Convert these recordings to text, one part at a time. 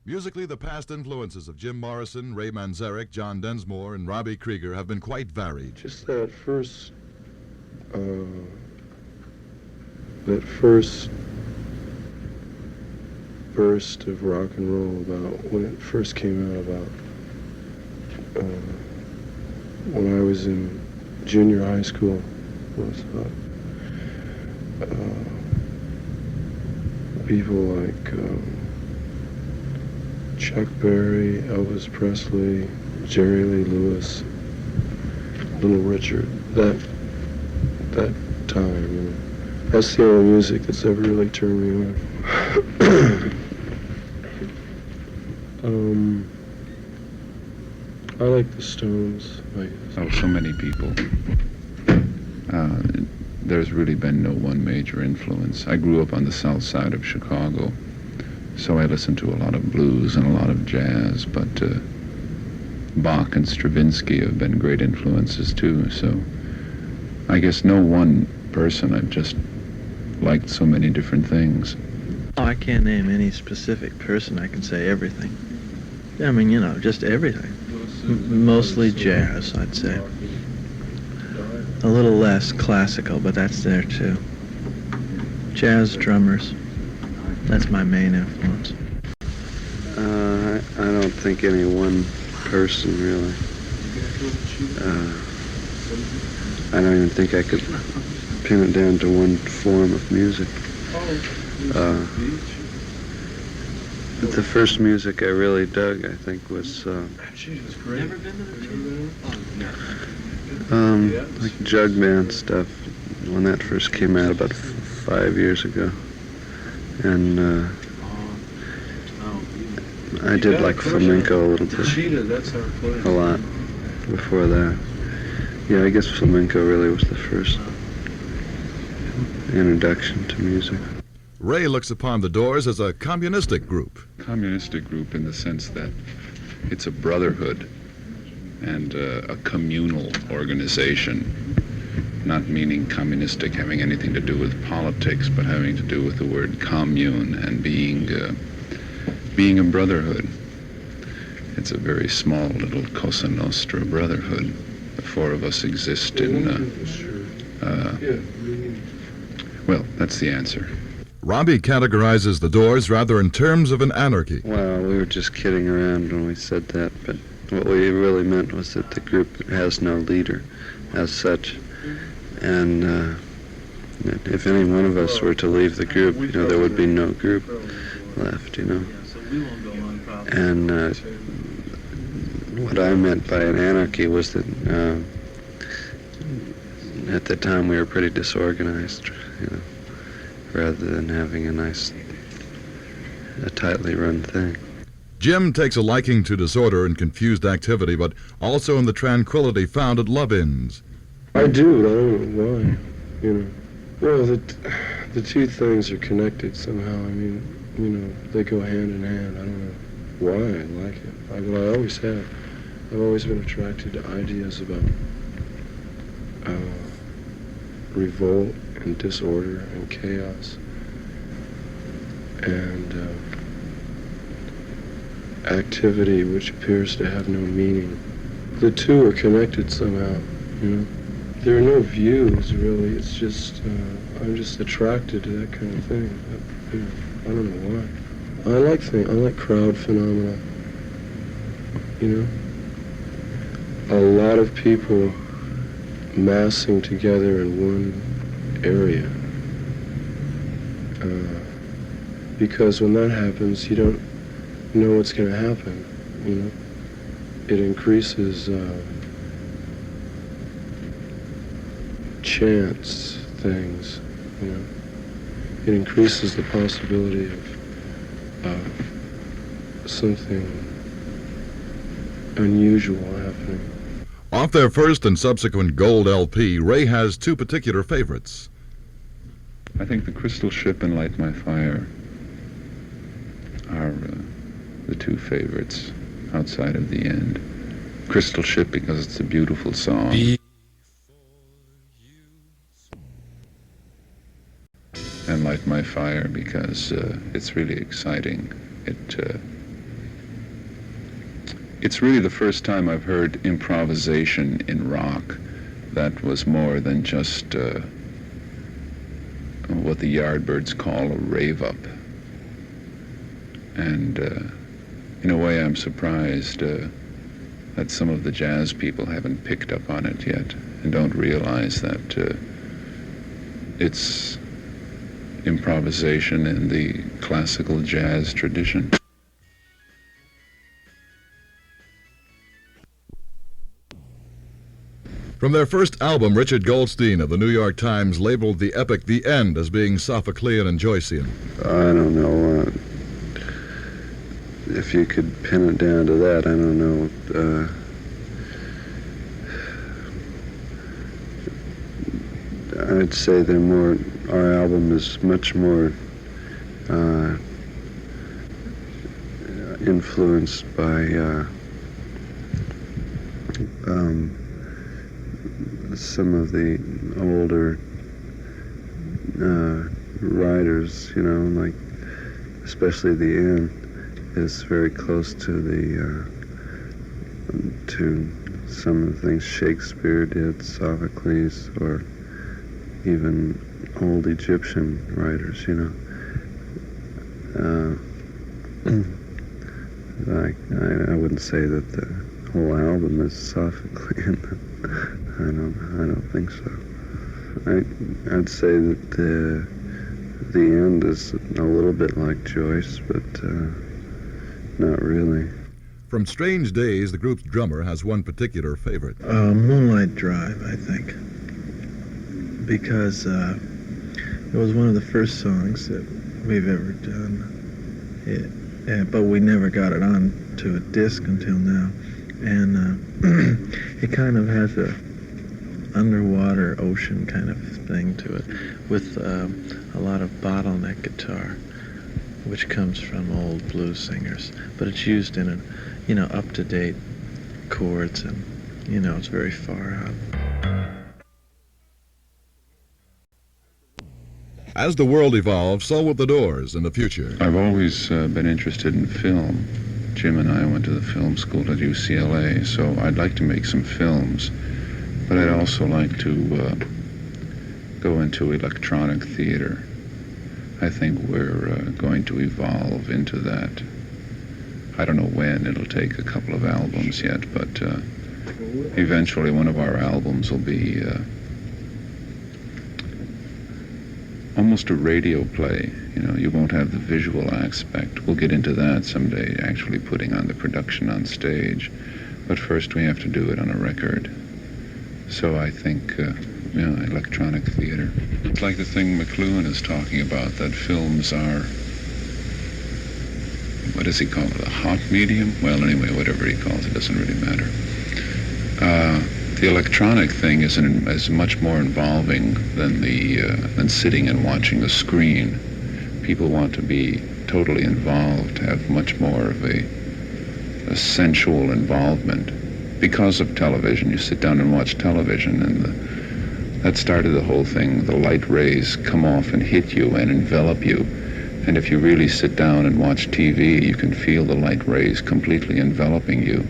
Musically, the past influences of Jim Morrison, Ray Manzarek, John Densmore, and Robbie Krieger have been quite varied. Just that first burst of rock and roll, about when it first came out, about when I was in junior high school, was people like Chuck Berry, Elvis Presley, Jerry Lee Lewis, Little Richard, that time, you know. That's the only music that's ever really turned me on. I like the Stones, I guess. Oh, so many people. There's really been no one major influence. I grew up on the south side of Chicago, so I listened to a lot of blues and a lot of jazz, but Bach and Stravinsky have been great influences too, so I guess no one person. I've just liked so many different things. Oh, I can't name any specific person. I can say everything. I mean, you know, just everything. Mostly jazz, I'd say. A little less classical, but that's there too. Jazz drummers. That's my main influence. I don't think any one person, really. I don't even think I could pin it down to one form of music. But the first music I really dug, I think, was like jug band stuff, when that first came out about 5 years ago. And I did like flamenco a little bit, a lot before that. Yeah, I guess flamenco really was the first introduction to music. Ray looks upon the Doors as a communistic group. Communistic group in the sense that it's a brotherhood and a communal organization, not meaning communistic having anything to do with politics, but having to do with the word commune and being a brotherhood. It's a very small little Cosa Nostra brotherhood. The four of us exist in, well, that's the answer. Robbie categorizes the Doors rather in terms of an anarchy. Well, we were just kidding around when we said that, but what we really meant was that the group has no leader as such. And if any one of us were to leave the group, you know, there would be no group left, you know. And what I meant by an anarchy was that at the time we were pretty disorganized, you know, rather than having a tightly run thing. Jim takes a liking to disorder and confused activity, but also in the tranquility found at Love Inns. I do, but I don't know why, you know. Well, the two things are connected somehow. I mean, you know, they go hand in hand. I don't know why I like it. I always have. I've always been attracted to ideas about revolt and disorder and chaos and activity which appears to have no meaning. The two are connected somehow, you know. There are no views, really. It's just, I'm just attracted to that kind of thing. You know, I don't know why. I like crowd phenomena, you know. A lot of people massing together in one area. Because when that happens, you don't know what's going to happen, you know. It increases chance things, you know. It increases the possibility of something unusual happening. Off their first and subsequent gold LP, Ray has two particular favorites. I think The Crystal Ship and Light My Fire are the two favorites outside of The End. Crystal Ship because it's a beautiful song. And Light My Fire because it's really exciting. it's really the first time I've heard improvisation in rock that was more than just what the Yardbirds call a rave-up. And in a way, I'm surprised that some of the jazz people haven't picked up on it yet and don't realize that it's improvisation in the classical jazz tradition. From their first album, Richard Goldstein of the New York Times labeled the epic The End as being Sophoclean and Joycean. I don't know. If you could pin it down to that, I don't know. I'd say they're more. Our album is much more influenced by some of the older writers, you know, like especially the end is very close to the to some of the things Shakespeare did, Sophocles, or even old Egyptian writers, you know. I wouldn't say that the whole album is Sophoclean. I don't think so. I'd say that the end is a little bit like Joyce, but not really. From Strange Days, the group's drummer has one particular favorite. Moonlight Drive, I think, because it was one of the first songs that we've ever done. But we never got it on to a disc until now, and it kind of has a underwater ocean kind of thing to it, with a lot of bottleneck guitar, which comes from old blues singers, but it's used in up-to-date chords, and it's very far out. As the world evolves, so will the Doors in the future. I've always been interested in film. Jim and I went to the film school at UCLA, so I'd like to make some films, but I'd also like to go into electronic theater. I think we're going to evolve into that. I don't know when. It'll take a couple of albums yet, but eventually one of our albums will be almost a radio play. You won't have the visual aspect. We'll get into that someday, actually putting on the production on stage. But first we have to do it on a record. So I think, electronic theater. It's like the thing McLuhan is talking about, that films are, what does he call it, a hot medium? Well, anyway, whatever he calls it, doesn't really matter. The electronic thing is much more involving than sitting and watching a screen. People want to be totally involved, have much more of a sensual involvement. Because of television, you sit down and watch television, and that started the whole thing. The light rays come off and hit you and envelop you. And if you really sit down and watch TV, you can feel the light rays completely enveloping you.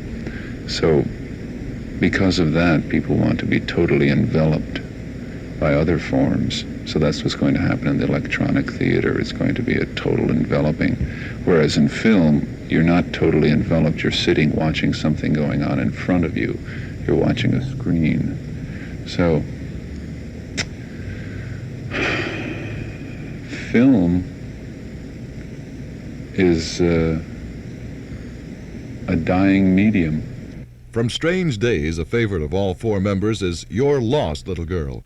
So because of that, people want to be totally enveloped by other forms. So that's what's going to happen in the electronic theater. It's going to be a total enveloping. Whereas in film, you're not totally enveloped. You're sitting watching something going on in front of you. You're watching a screen. So film is a dying medium. From Strange Days, a favorite of all four members is Your Lost Little Girl.